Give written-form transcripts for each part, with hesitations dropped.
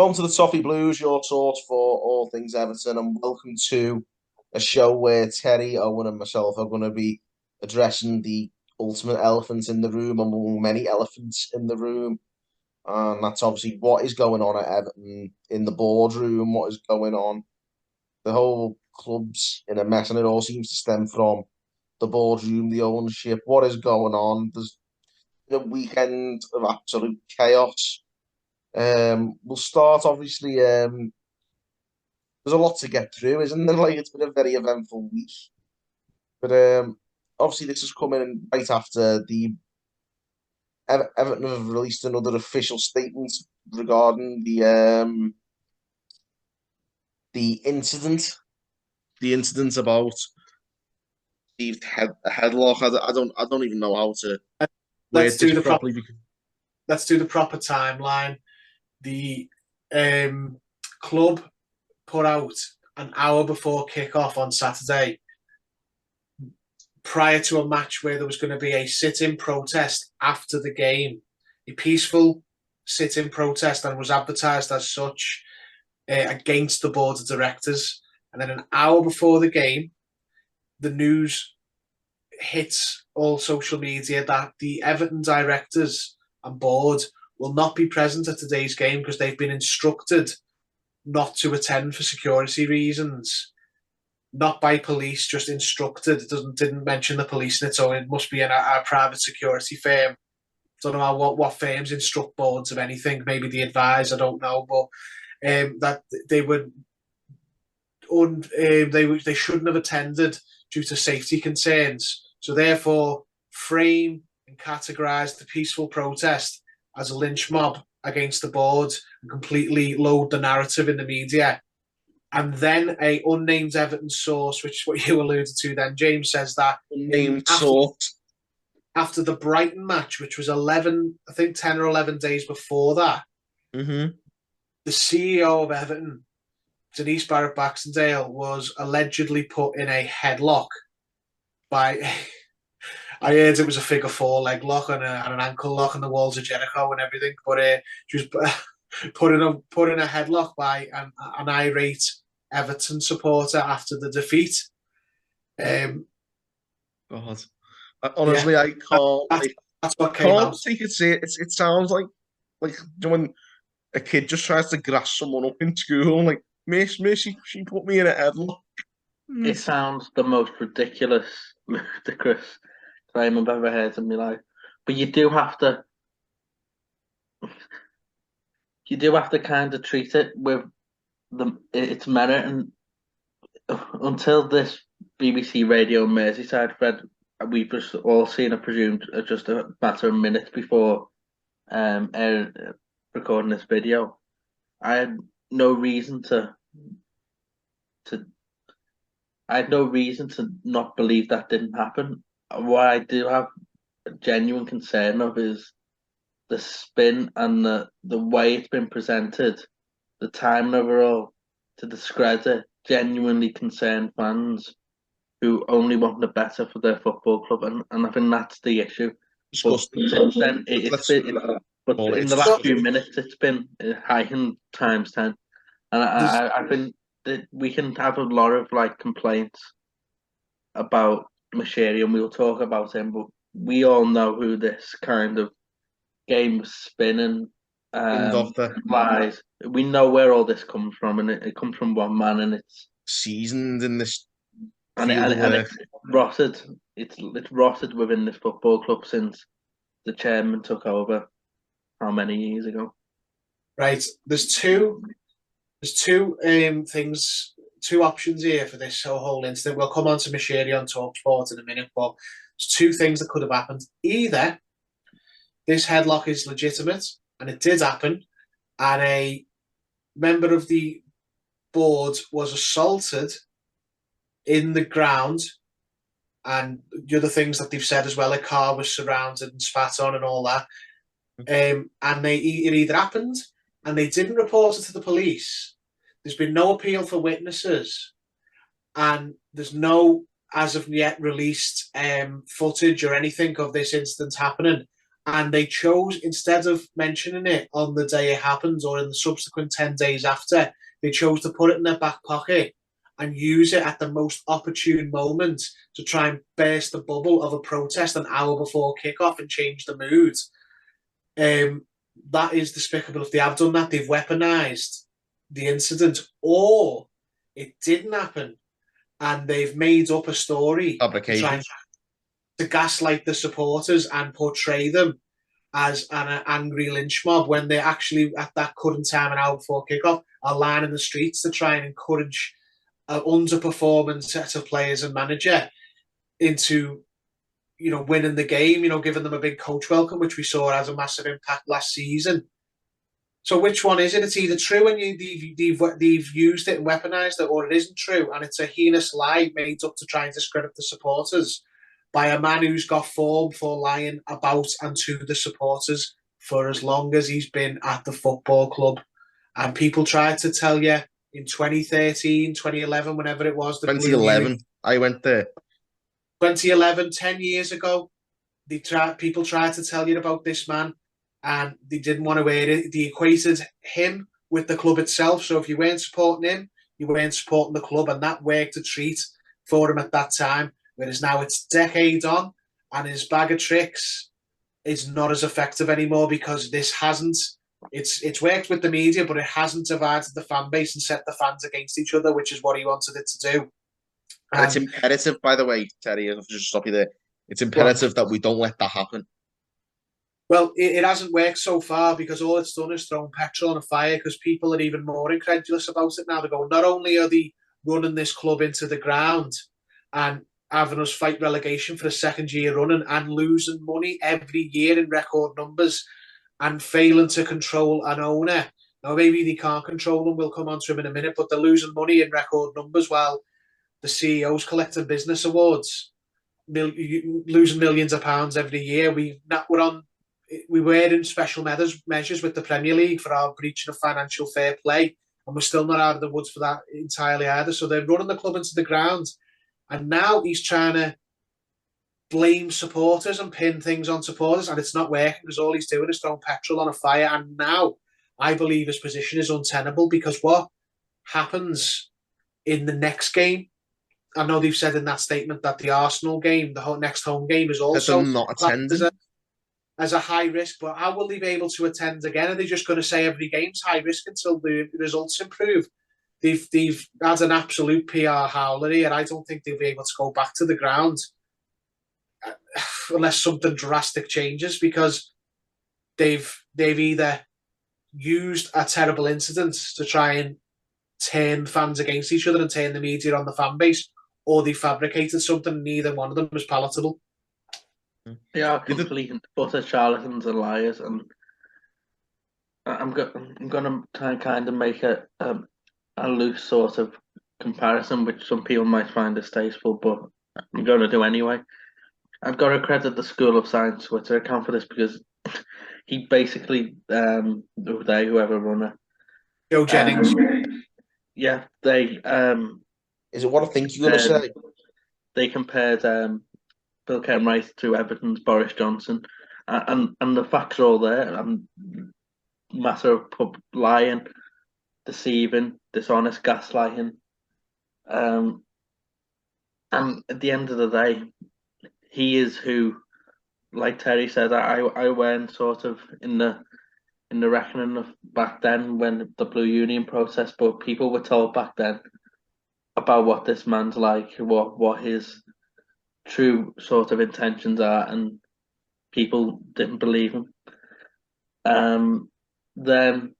Welcome to the Toffee Blues, your source for all things Everton, and welcome to a show where Terry, Owen, and myself are going to be addressing the ultimate elephant in the room among many elephants in the room. And that's obviously what is going on at Everton in the boardroom, what is going on. The whole club's in a mess, and it all seems to stem from the boardroom, the ownership. What is going on? There's a weekend of absolute chaos. We'll start obviously. There's a lot to get through, isn't there? Like it's been a very eventful week, but obviously this is coming right after the Everton have released another official statement regarding the incident, about the headlock. I don't even know how to Let's word this do the properly. let's do the proper timeline. The club put out an hour before kickoff on Saturday, prior to a match where there was going to be a sit-in protest after the game, a peaceful sit-in protest, and was advertised as such against the board of directors. And then an hour before the game, the news hits all social media that the Everton directors and board will not be present at today's game because they've been instructed not to attend for security reasons. Not by police, just instructed. It didn't mention the police in it, so it must be a private security firm. Don't know what firms instruct boards of anything. Maybe they advise. I don't know, but that they would they shouldn't have attended due to safety concerns. So therefore, frame and categorise the peaceful protest as a lynch mob against the board and completely load the narrative in the media. And then a unnamed Everton source, which is what you alluded to then, James, says that Unnamed source. After the Brighton match, which was 10 or 11 days before that, the CEO of Everton, Denise Barrett-Baxendale, was allegedly put in a headlock by... I heard it was a figure four leg lock and an ankle lock on the walls of Jericho and everything, but she was put in a headlock by an irate Everton supporter after the defeat. God, honestly, yeah, I can't. That's what came out. Take it serious. It sounds like when a kid just tries to grass someone up in school, like Miss, she put me in a headlock. It sounds the most ridiculous, ludicrous claim I've ever heard in my life. But you do have to kind of treat it with its merit. And until this BBC Radio Merseyside thread, we've just all seen it presumed just a matter of minutes before recording this video. I had no reason to not believe that didn't happen. What I do have a genuine concern of is the spin and the way it's been presented, the timing overall, to discredit genuinely concerned fans who only want the better for their football club, and I think that's the issue. But since then, but in the last few minutes, it's been heightened times 10, and I think that we can have a lot of complaints about Moshiri, and we'll talk about him, but we all know who this kind of game spinning lies. We know where all this comes from, and it comes from one man, and it's seasoned in this, and it's rotted. It's rotted within this football club since the chairman took over. How many years ago? Right. There's two things, two options here for this whole incident. We'll come on to Moshiri on TalkSport in a minute, but there's two things that could have happened. Either this headlock is legitimate, and it did happen, and a member of the board was assaulted in the ground, and the other things that they've said as well, a car was surrounded and spat on and all that. And it either happened and they didn't report it to the police. There's been no appeal for witnesses, and there's no, as of yet, released footage or anything of this incident happening. And they chose, instead of mentioning it on the day it happened or in the subsequent 10 days after, they chose to put it in their back pocket and use it at the most opportune moment to try and burst the bubble of a protest an hour before kickoff and change the mood. That is despicable. If they have done that, they've weaponized the incident, or it didn't happen and they've made up a story to try to gaslight the supporters and portray them as an angry lynch mob when they actually, at that current time, an hour before kickoff, are lining the streets to try and encourage an underperforming set of players and manager into, winning the game, giving them a big coach welcome, which we saw has a massive impact last season. So which one is it? It's either true and they've used it and weaponized it, or it isn't true and it's a heinous lie made up to try and discredit the supporters by a man who's got form for lying about and to the supporters for as long as he's been at the football club. And people tried to tell you in 2013, 2011, whenever it was. 2011, I went there. 2011, 10 years ago, people tried to tell you about this man and they didn't want to hear it. They equated him with the club itself. So if you weren't supporting him, you weren't supporting the club, and that worked a treat for him at that time. Whereas now it's decades on and his bag of tricks is not as effective anymore because this hasn't. It's worked with the media, but it hasn't divided the fan base and set the fans against each other, which is what he wanted it to do. And it's imperative, by the way, Terry, I'll just stop you there. It's imperative that we don't let that happen. Well, it hasn't worked so far because all it's done is thrown petrol on a fire because people are even more incredulous about it now. They go, not only are they running this club into the ground and having us fight relegation for a second year running and losing money every year in record numbers and failing to control an owner. Now, maybe they can't control them. We'll come on to him in a minute, but they're losing money in record numbers while the CEO's collecting business awards, losing millions of pounds every year. We were in special measures with the Premier League for our breach of financial fair play, and we're still not out of the woods for that entirely either. So they're running the club into the ground. And now he's trying to blame supporters and pin things on supporters, and it's not working because all he's doing is throwing petrol on a fire. And now I believe his position is untenable because what happens in the next game, I know they've said in that statement that the Arsenal game, the next home game, is also not attending as a high risk, but how will they be able to attend again? Are they just going to say every game's high risk until the results improve? They've had an absolute PR howler here. I don't think they'll be able to go back to the ground unless something drastic changes because they've either used a terrible incident to try and turn fans against each other and turn the media on the fan base, or they fabricated something. Neither one of them is palatable. They are complete utter charlatans and liars, and I'm going to try and kind of make a loose sort of comparison, which some people might find distasteful, but I'm going to do anyway. I've got to credit the School of Science Twitter account for this because he basically, whoever run it, Joe Jennings. Yeah, they. Is it what I think you're going to say? They compared Bill Kenwright to Everton's Boris Johnson, and the facts are all there. Matter of lying, deceiving, dishonest, gaslighting. And at the end of the day, he is who, like Terry said, I went sort of in the reckoning of back then when the Blue Union protest, but people were told back then about what this man's like, what his true sort of intentions are, and people didn't believe him. Then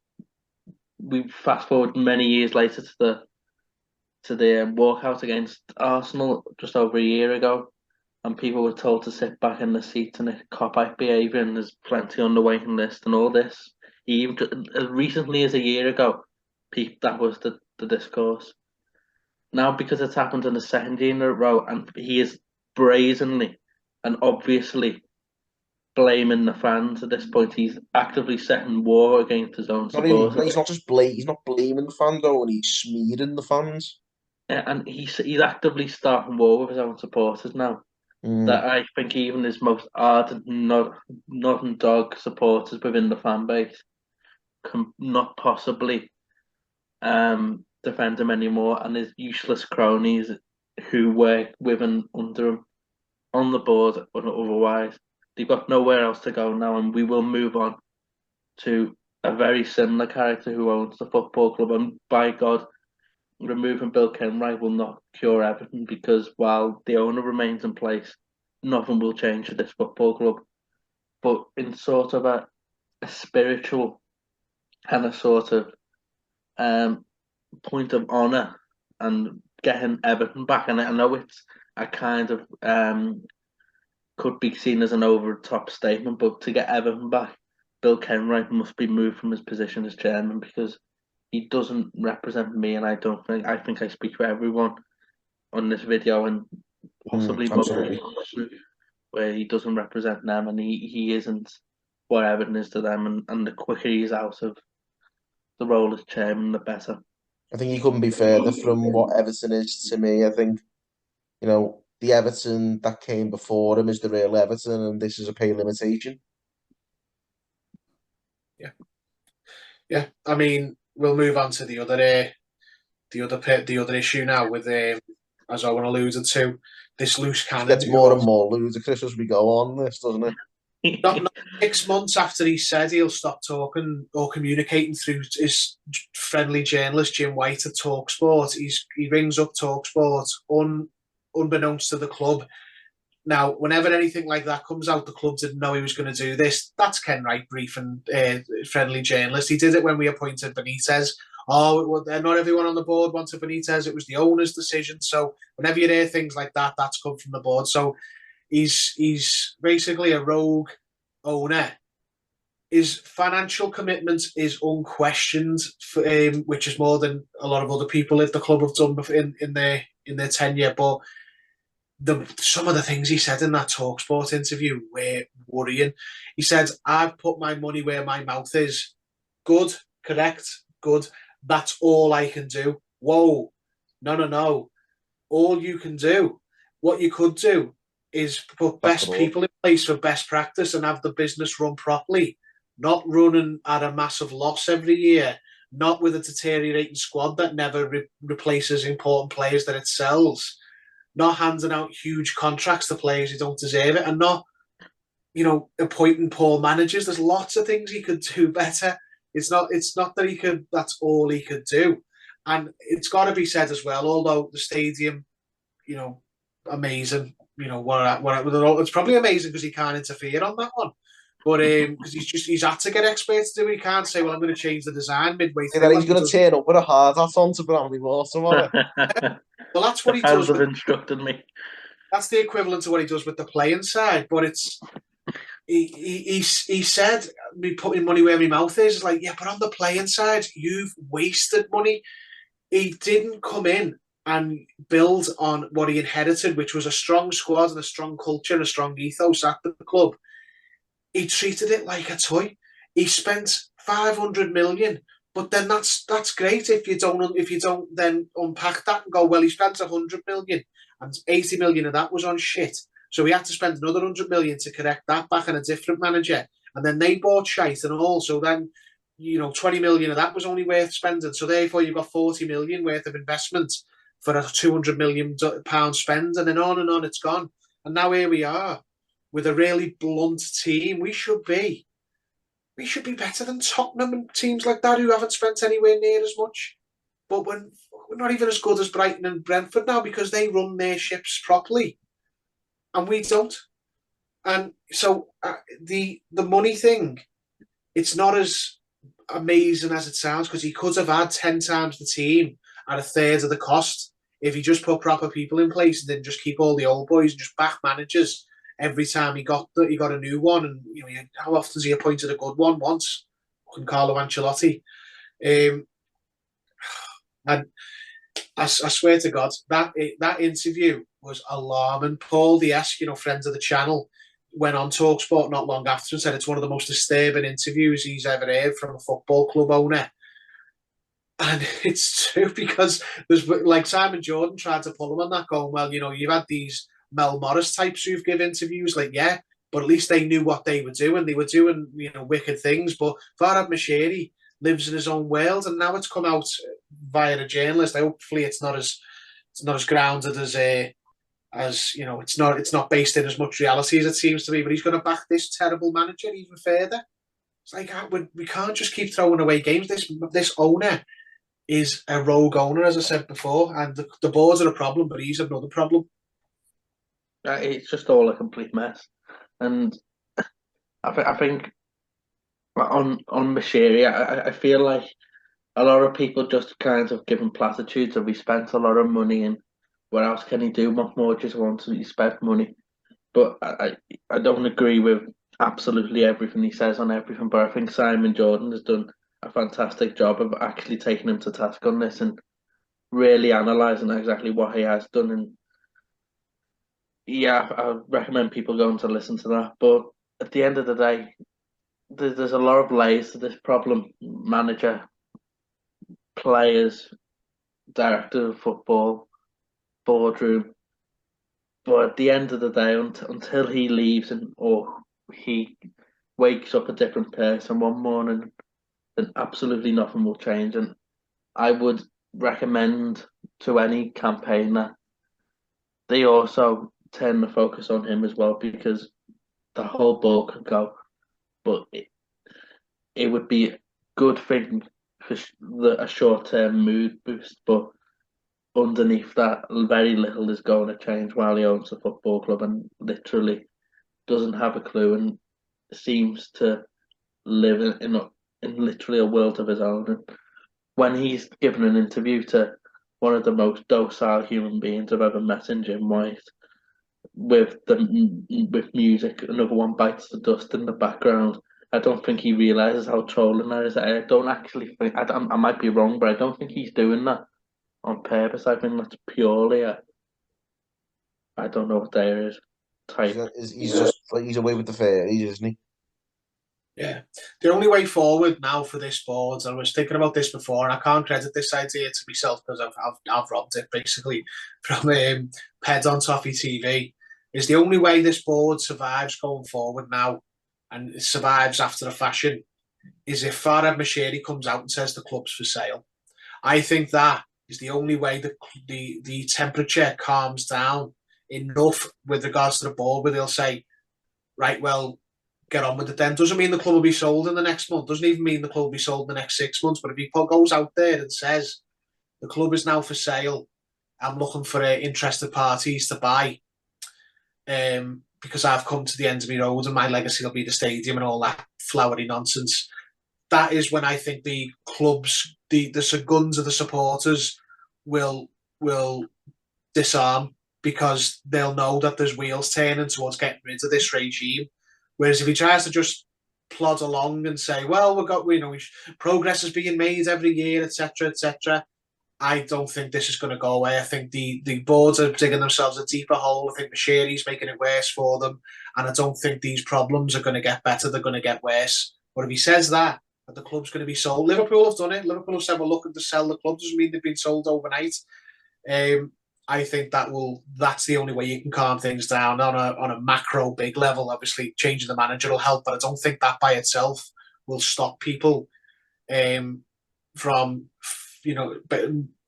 we fast forward many years later to the walkout against Arsenal just over a year ago, and people were told to sit back in the seats and it's cop-out behaviour and there's plenty on the waiting list and all this. Even as recently as a year ago, that was the discourse. Now, because it's happened in the second year in a row, and he is brazenly and obviously blaming the fans at this point. He's actively setting war against his own supporters. He's not just he's not blaming the fans though, and he's smearing the fans. Yeah, and he's actively starting war with his own supporters now. that I think even his most ardent Northern Dog supporters within the fan base can not possibly defend him anymore, and his useless cronies who work with and under him on the board or otherwise, they've got nowhere else to go now, and we will move on to a very similar character who owns the football club. And by God, removing Bill Kenwright will not cure Everton, because while the owner remains in place, nothing will change for this football club. But in sort of a spiritual and a sort of point of honour and getting Everton back, and I know it's a kind of could be seen as an over the top statement, but to get Everton back, Bill Kenwright must be moved from his position as chairman, because he doesn't represent me, and I think I speak for everyone on this video, and possibly most absolutely. where he doesn't represent them, and he isn't what Everton is to them, and the quicker he's out of the role as chairman, the better. I think he couldn't be further from what Everton is to me. I think, the Everton that came before him is the real Everton, and this is a pale imitation. Yeah. I mean, we'll move on to the other issue now with as Owen alluded to, this loose cannon. It gets more and more ludicrous as we go on this, doesn't it? Not 6 months after he said he'll stop talking or communicating through his friendly journalist Jim White at TalkSport, he rings up TalkSport unbeknownst to the club. Now, whenever anything like that comes out, the club didn't know he was going to do this. That's Kenwright briefing friendly journalist. He did it when we appointed Benitez. Oh, not everyone on the board wanted Benitez. It was the owner's decision. So whenever you hear things like that, that's come from the board. So he's basically a rogue owner. His financial commitment is unquestioned, which is more than a lot of other people at the club have done in their tenure. But some of the things he said in that TalkSport interview were worrying. He said, "I've put my money where my mouth is." Good, correct, good. That's all I can do. Whoa, no. All you can do, what you could do, is put best people in place for best practice and have the business run properly, not running at a massive loss every year, not with a deteriorating squad that never replaces important players that it sells, not handing out huge contracts to players who don't deserve it, and not, appointing poor managers. There's lots of things he could do better. It's not that that's all he could do. And it's got to be said as well, although the stadium, amazing, it's probably amazing because he can't interfere on that one. But because he's had to get experts to do it. He can't say, well, I'm going to change the design midway through. Then he's going to turn up with a hard hat on to Bramley Moore tomorrow. Well, that's what he does. Have instructed me. That's the equivalent to what he does with the playing side. But it's he said, "Me putting money where my mouth is." It's like, yeah, but on the playing side, you've wasted money. He didn't come in and build on what he inherited, which was a strong squad and a strong culture and a strong ethos at the club. He treated it like a toy. He spent 500 million, but then that's great if you don't then unpack that and go, well, he spent 100 million and 80 million of that was on shit. So he had to spend another 100 million to correct that back on a different manager. And then they bought shite and all. So then, 20 million of that was only worth spending. So therefore you've got 40 million worth of investment for a 200 million pound spend, and then on it's gone. And now here we are with a really blunt team. We should be better than Tottenham and teams like that who haven't spent anywhere near as much. But we're not even as good as Brighton and Brentford now because they run their ships properly, and we don't. And so the money thing, it's not as amazing as it sounds, because he could have had 10 times the team at a third of the cost if he just put proper people in place and then just keep all the old boys and just back managers every time he got a new one. And how often has he appointed a good one? Once, and Carlo Ancelotti. And I swear to God, that interview was alarming. Paul Diaz, friends of the channel, went on TalkSport not long after and said it's one of the most disturbing interviews he's ever heard from a football club owner. And it's true, because there's, like, Simon Jordan tried to pull him on that, going, well, you've had these Mel Morris types who've give interviews like, yeah, but at least they knew what they were doing. They were doing, wicked things. But Farhad Moshiri lives in his own world, and now it's come out via a journalist. Hopefully, it's not as grounded as it's not based in as much reality as it seems to be. But he's going to back this terrible manager even further. It's like we can't just keep throwing away games. This owner is a rogue owner, as I said before, and the boards are a problem, but he's another problem. It's just all a complete mess, and I think on Moshiri, I feel like a lot of people just kind of give him platitudes of he spent a lot of money and what else can he do? What more just wants he spent money? But I don't agree with absolutely everything he says on everything. But I think Simon Jordan has done a fantastic job of actually taking him to task on this and really analysing exactly what he has done. And yeah, I recommend people going to listen to that. But at the end of the day, there's a lot of layers to this problem. Manager, players, director of football, boardroom. But at the end of the day, until he leaves or he wakes up a different person one morning, then absolutely nothing will change. And I would recommend to any campaigner they also turn the focus on him as well, because the whole ball could go, but it would be a good thing for a short-term mood boost. But underneath that, very little is going to change while he owns the football club and literally doesn't have a clue and seems to live in literally a world of his own. And when he's given an interview to one of the most docile human beings I've ever met in Jim White, with music, another one bites the dust in the background. I don't think he realizes how trolling that is. I don't actually think I might be wrong, but I don't think he's doing that on purpose. I think that's purely I don't know what there is type. He's just like he's away with the fairies, isn't he? Yeah. The only way forward now for this board, I was thinking about this before, and I can't credit this idea to myself because I've robbed it basically from Ped on Toffee TV, is the only way this board survives going forward now, and it survives after a fashion, is if Farhad Moshiri comes out and says the club's for sale. I think that is the only way the temperature calms down enough with regards to the board, where they'll say, right, well, get on with it then. Doesn't mean the club will be sold in the next month. Doesn't even mean the club will be sold in the next 6 months. But if he goes out there and says, the club is now for sale, I'm looking for interested parties to buy, because I've come to the end of my road and my legacy will be the stadium and all that flowery nonsense. That is when I think the clubs, the guns of the supporters will disarm, because they'll know that there's wheels turning towards getting rid of this regime. Whereas if he tries to just plod along and say, well, progress is being made every year, etc., etc., I don't think this is going to go away. I think the boards are digging themselves a deeper hole. I think Moshiri's making it worse for them. And I don't think these problems are going to get better. They're going to get worse. But if he says that the club's going to be sold, Liverpool have done it. Liverpool have said, we're looking to sell the club. Doesn't mean they've been sold overnight. I think that's the only way you can calm things down on a macro big level. Obviously, changing the manager will help, but I don't think that by itself will stop people from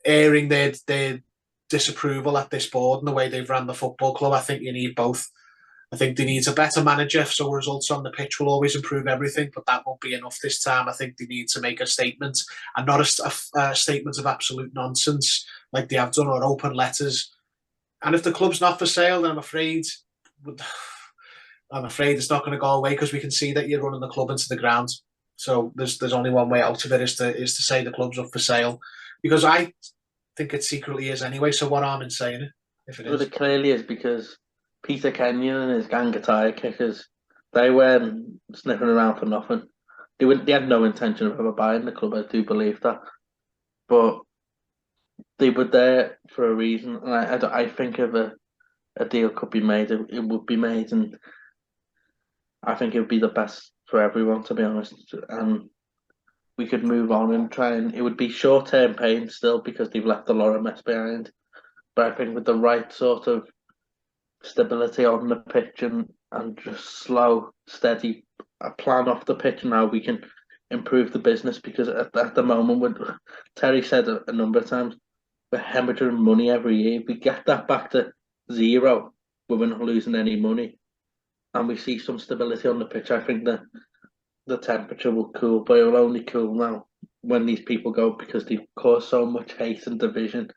airing their disapproval at this board and the way they've ran the football club. I think you need both. I think they need a better manager, so results on the pitch will always improve everything, but that won't be enough this time. I think they need to make a statement, and not a statement of absolute nonsense like they have done, or open letters. And if the club's not for sale, then I'm afraid it's not going to go away, because we can see that you're running the club into the ground. So there's only one way out of it, is to say the club's up for sale, because I think it secretly is anyway. So what harm in saying it if it is? Well, it clearly is, because Peter Kenyon and his gang of tire kickers, they weren't sniffing around for nothing. They had no intention of ever buying the club. I do believe that, but they were there for a reason. And I think if a deal could be made, it would be made, and I think it would be the best for everyone, to be honest. And we could move on and try, and it would be short-term pain still, because they've left a lot of mess behind. But I think with the right sort of stability on the pitch and just slow, steady plan off the pitch and how we can improve the business. Because at the moment, Terry said a number of times, we're hemorrhaging money every year. If we get that back to zero, we're not losing any money, and we see some stability on the pitch. I think that the temperature will cool, but it will only cool now when these people go, because they've caused so much hate and division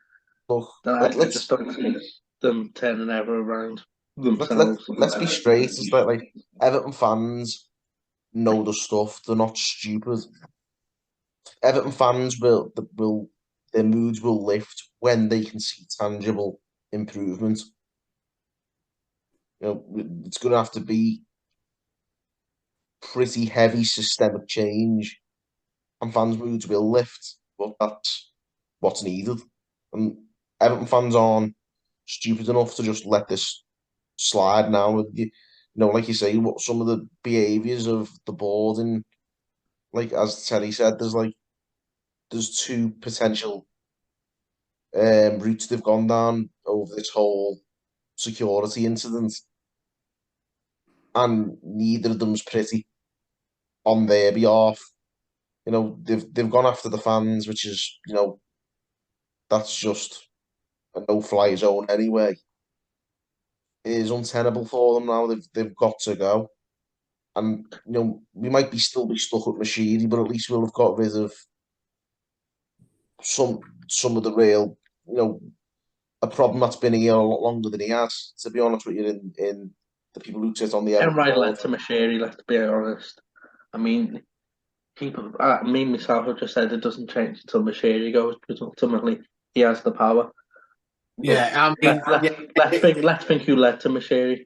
Look, that I let's just don't see them turning ever around let let themselves. let's be straight. It's like Everton fans know the stuff. They're not stupid. Everton fans will their moods will lift when they can see tangible improvement. It's going to have to be pretty heavy systemic change, and fans' moods will lift. But that's what's needed. And Everton fans aren't stupid enough to just let this slide now. Like you say, what some of the behaviours of the board, and like as Terry said, there's two potential routes they've gone down over this whole security incident, and neither of them's pretty on their behalf. They've gone after the fans, which is that's just a no-fly zone anyway. It is untenable for them now. They've got to go, and we might still be stuck with Moshiri, but at least we'll have got rid of some of the real a problem that's been here a lot longer than he has. To be honest with you, in the people who sit on the And Everton right board. left to Moshiri, let's be honest. I mean, people, me myself have just said it doesn't change until Moshiri goes, because ultimately he has the power. Yeah, I mean, Let's think who led to Moshiri.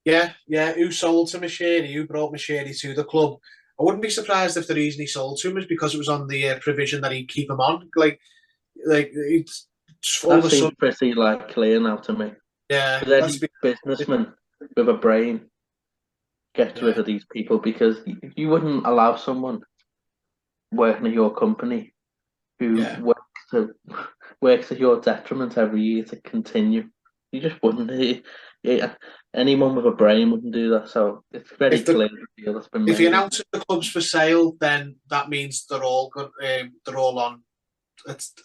Yeah. Who sold to Moshiri? Who brought Moshiri to the club? I wouldn't be surprised if the reason he sold to him is because it was on the provision that he'd keep him on. Like it's all That of a seems sudden. pretty clear now to me. Yeah, Because let's any be. businessman with a brain gets rid Yeah, of these people, because you wouldn't allow someone working at your company who yeah. to works at your detriment every year to continue. You just wouldn't. Yeah, anyone with a brain wouldn't do that. So it's very If the clear the deal that's been if he made. announces the clubs for sale, then that means they're all on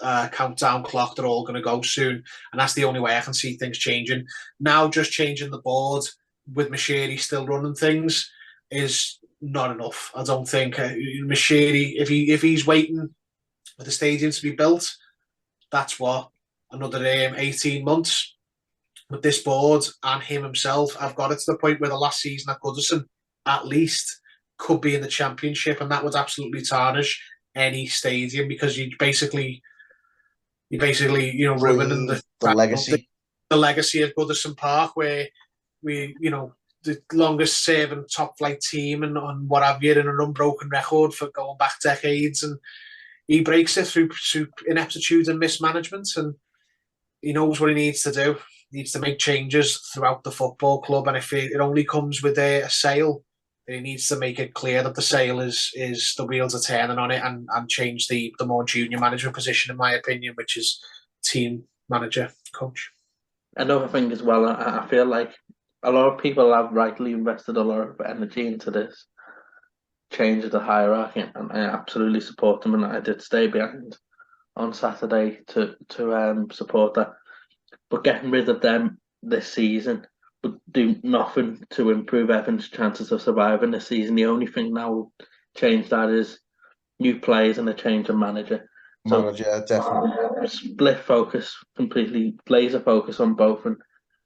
a countdown clock. They're all going to go soon, and that's the only way I can see things changing. Now, just changing the board with Moshiri still running things is not enough. I don't think Moshiri, if he's waiting for the stadium to be built, that's what another 18 months with this board and him himself. I've got it to the point where the last season at Goodison, at least, could be in the Championship, and that would absolutely tarnish any stadium, because you ruining Ruin the legacy. the legacy of Goodison Park, where we the longest serving top flight team and what have you, in an unbroken record for going back decades, and he breaks it through ineptitude and mismanagement, and he knows what he needs to do. He needs to make changes throughout the football club, and if it only comes with a sale, then he needs to make it clear that the sale is the wheels are turning on it, and change the more junior management position, in my opinion, which is team manager, coach. Another thing as well, I feel like a lot of people have rightly invested a lot of energy into this change of the hierarchy, and I absolutely support them. And I did stay behind on Saturday to support that. But getting rid of them this season would do nothing to improve Everton's chances of surviving this season. The only thing now will change that is new players and a change of manager. So Manager, definitely. split focus, completely laser focus on both, and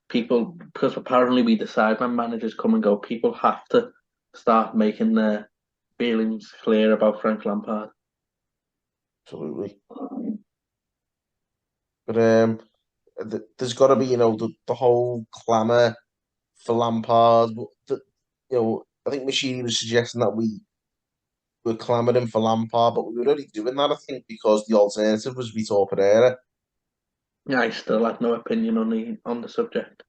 people, because apparently we decide when managers come and go, people have to start making their feelings clear about Frank Lampard. Absolutely. But there's got to be, the whole clamour for Lampard. I think Moshiri was suggesting that we were clamouring for Lampard, but we were only doing that, I think, because the alternative was Vitor Pereira. Yeah, I still have no opinion on the subject.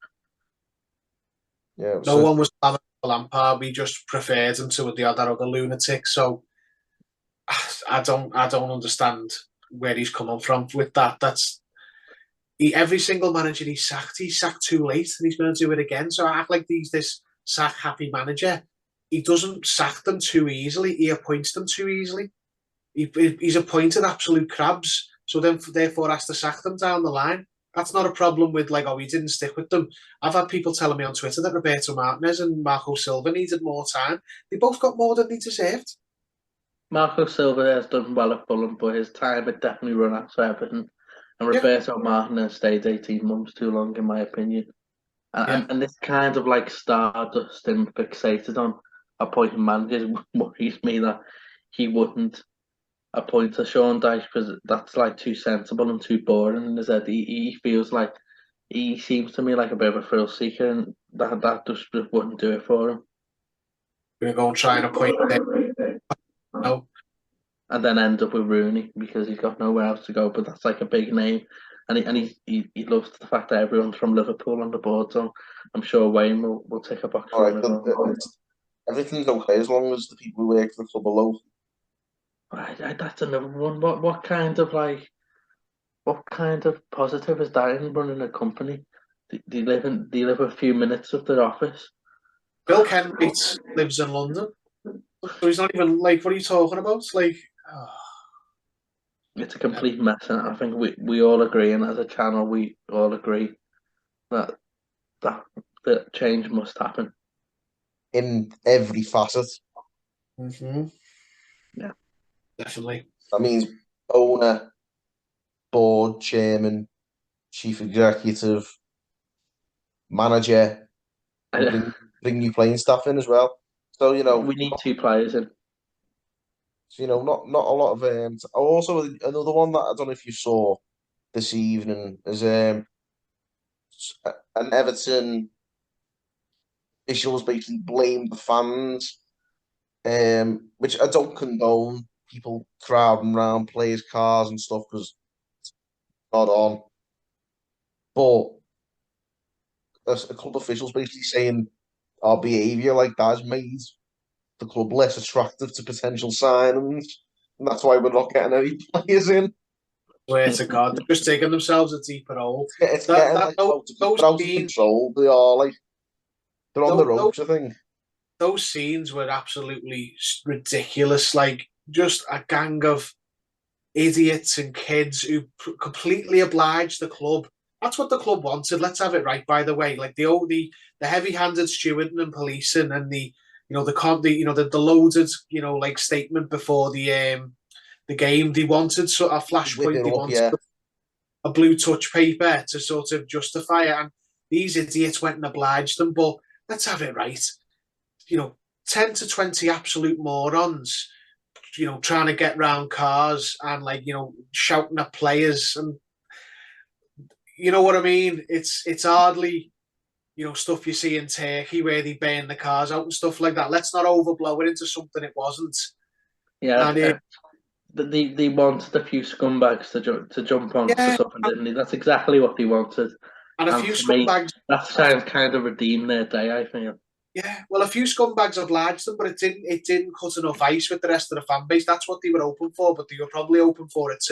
Yeah, No so one was for Lampard. We just preferred him to the other lunatic. So I don't understand where he's coming from with that. every single manager he's sacked too late, and he's going to do it again. So I act like he's this sack happy manager. He doesn't sack them too easily. He appoints them too easily. He's appointed absolute crabs, so then therefore has to sack them down the line. That's not a problem with like, oh, he didn't stick with them. I've had people telling me on Twitter that Roberto Martinez and Marco Silva needed more time. They both got more than they deserved. Marco Silva has done well at Fulham, but his time had definitely run out for Everton. And Yeah. Roberto Martinez stayed 18 months too long, in my opinion. And this kind of like stardust and fixated on appointing managers worries me that he wouldn't appoint a Sean Dyche because that's like too sensible and too boring in his head. He feels like he seems to me like a bit of a thrill seeker, and that just wouldn't do it for him. We're going to try and appoint them. No. And then end up with Rooney because he's got nowhere else to go. But that's like a big name, and he loves the fact that everyone's from Liverpool on the board. So I'm sure Wayne will take a box All for right, him as well. everything's okay as long as the people who work for the club are local. That's another one. What kind of positive is that in running a company? Do you live a few minutes of their office? Bill Kenwright lives in London, so he's not even like, what are you talking about? Like, It's a complete mess, and I think we all agree, and as a channel, we all agree that that change must happen. In every facet. Yeah, definitely. That means owner, board, chairman, chief executive, manager, and bring new playing staff in as well. So we need 2 players in. not a lot of. Also, another one that I don't know if you saw this evening is an Everton officials basically blamed the fans, which I don't condone. People crowding around players' cars and stuff because it's not on. But a club officials basically saying our behaviour like that has made the club less attractive to potential signings, and that's why we're not getting any players in. Swear to God, they're just taking themselves a deeper hole. It's getting like those out of scenes, control. They are like they're on the ropes. I think those scenes were absolutely ridiculous. Like just a gang of idiots and kids who completely obliged the club. That's what the club wanted. Let's have it right, by the way. Like the heavy-handed stewarding and policing, and the loaded like statement before the game. They wanted sort of a flashpoint. They wanted a blue touch paper to sort of justify it, and these idiots went and obliged them. But let's have it right. 10 to 20 absolute morons, trying to get round cars and shouting at players, and you know what I mean. It's hardly stuff you see in Turkey where they burn the cars out and stuff like that. Let's not overblow it into something it wasn't. Yeah, and they wanted a few scumbags to jump on to something, didn't they? That's exactly what they wanted. And a few scumbags. That sounds kind of redeemed their day, I think. Yeah, well, a few scumbags obliged them, but it didn't cut enough ice with the rest of the fan base. That's what they were hoping for, but they were probably hoping for it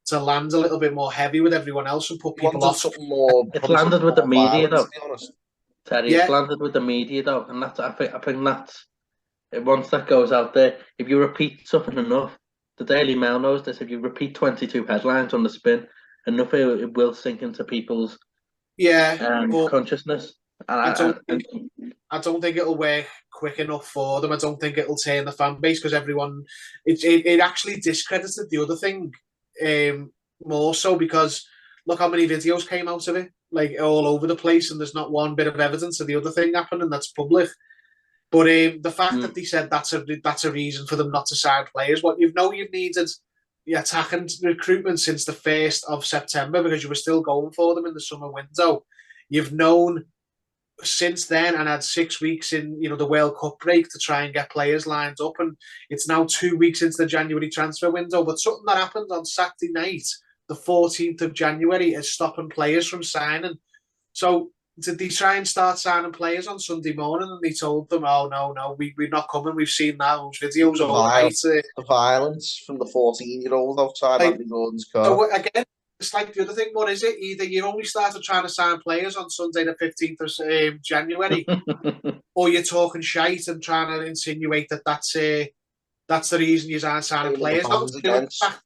to land a little bit more heavy with everyone else and put people off. It's landed with the media, though. To be honest. Terry, it's landed with the media, though, and I think that's once that goes out there. If you repeat something enough, the Daily Mail knows this. If you repeat 22 headlines on the spin, enough it will sink into people's consciousness. I don't think it'll work quick enough for them. I don't think it'll turn the fan base because everyone. It actually discredited the other thing more so because look how many videos came out of it, like all over the place, and there's not one bit of evidence of the other thing happening that's public. But the fact that they said that's a reason for them not to sign players. What you've needed attacking recruitment since the 1st of September because you were still going for them in the summer window. You've known since then and had 6 weeks in the World Cup break to try and get players lined up, and it's now 2 weeks into the January transfer window. But something that happened on Saturday night, the 14th of January, is stopping players from signing. So did they try and start signing players on Sunday morning and they told them, oh no, we're not coming, we've seen those videos all night. The violence from the 14-year-old outside Andy Gordon's car. So again, it's like the other thing. What is it? Either you only started trying to sign players on Sunday the 15th of January, or you're talking shite and trying to insinuate that that's the reason you aren't signing Saying what the players. Not fans to do with the against. fact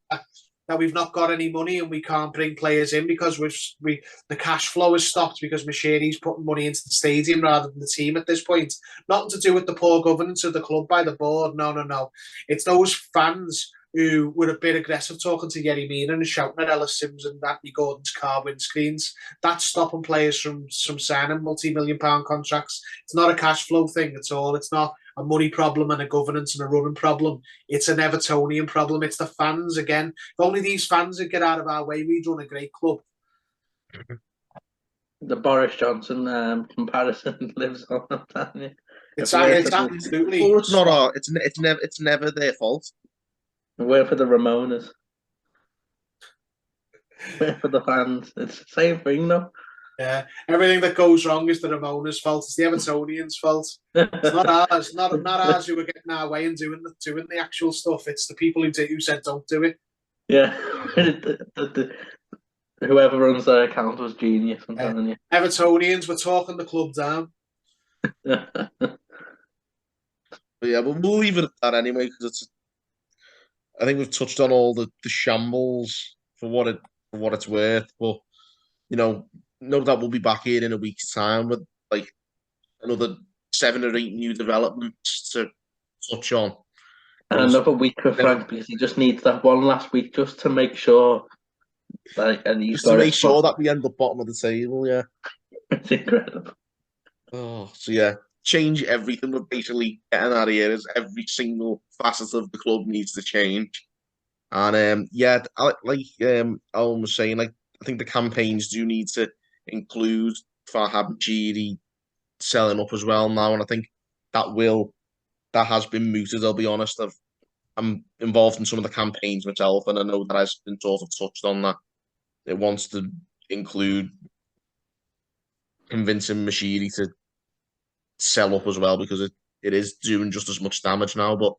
that we've not got any money and we can't bring players in because the cash flow has stopped because Moshiri's putting money into the stadium rather than the team at this point. Nothing to do with the poor governance of the club by the board. No. It's those fans who were a bit aggressive talking to Yerry Mina and shouting at Ellis Sims and Anthony Gordon's car windscreens. That's stopping players from signing multi-million-pound contracts. It's not a cash flow thing at all. It's not a money problem and a governance and a running problem. It's an Evertonian problem. It's the fans again. If only these fans would get out of our way, we'd run a great club. The Boris Johnson comparison lives on. I'm telling you. It's If absolutely. Well, it's not our. It's never their fault. we're for the Ramonas. We're for the fans. It's the same thing, though. Yeah, everything that goes wrong is the Ramona's fault. It's the Evertonians' fault. It's not ours. Not ours who are getting our way and doing the actual stuff. It's the people who said don't do it. Yeah. Whoever runs their account was genius, I'm telling you. Evertonians were talking the club down. But yeah, but we'll leave it at that anyway because I think we've touched on all the shambles for what it's worth. But no doubt we'll be back here in a week's time with like another 7 or 8 new developments to touch on. And another week for Frank because he just needs that one last week just to make sure. And he's just to make sure that we end up bottom of the table. Yeah, it's incredible. Oh, so yeah, change everything. We're basically getting out of here is every single facet of the club needs to change. And Owen was saying, like I think the campaigns do need to include Farhad Moshiri selling up as well now, and I think that has been mooted. I'll be honest. I'm involved in some of the campaigns myself, and I know that has been sort of touched on that. It wants to include convincing Moshiri to sell up as well because it is doing just as much damage now. But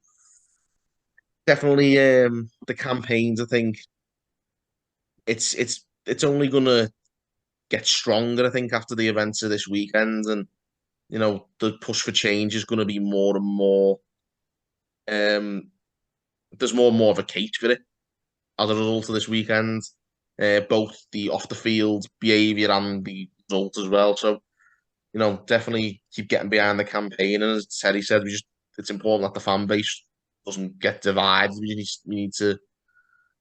definitely, the campaigns. I think it's only gonna get stronger. I think after the events of this weekend, and the push for change is going to be more and more. There's more and more of a case for it as a result of this weekend, both the off the field behaviour and the result as well. So, definitely keep getting behind the campaign. And as Terry said, it's important that the fan base doesn't get divided. We need to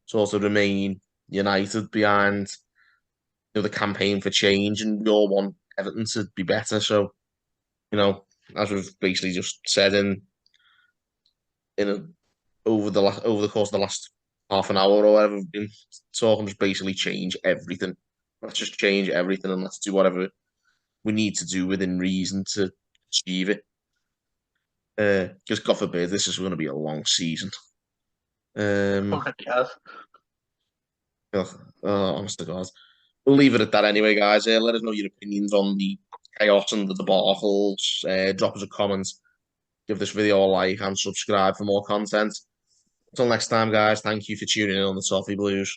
sort of remain united behind the campaign for change, and we all want Everton to be better. So, as we've basically just said over the course of the last half an hour or whatever, we've been talking, just basically change everything. Let's just change everything and let's do whatever we need to do within reason to achieve it. Because God forbid, this is going to be a long season. Honest to God. We'll leave it at that anyway, guys. Let us know your opinions on the chaos and the debacles. Drop us a comment. Give this video a like and subscribe for more content. Until next time, guys, thank you for tuning in on the Toffee Blues.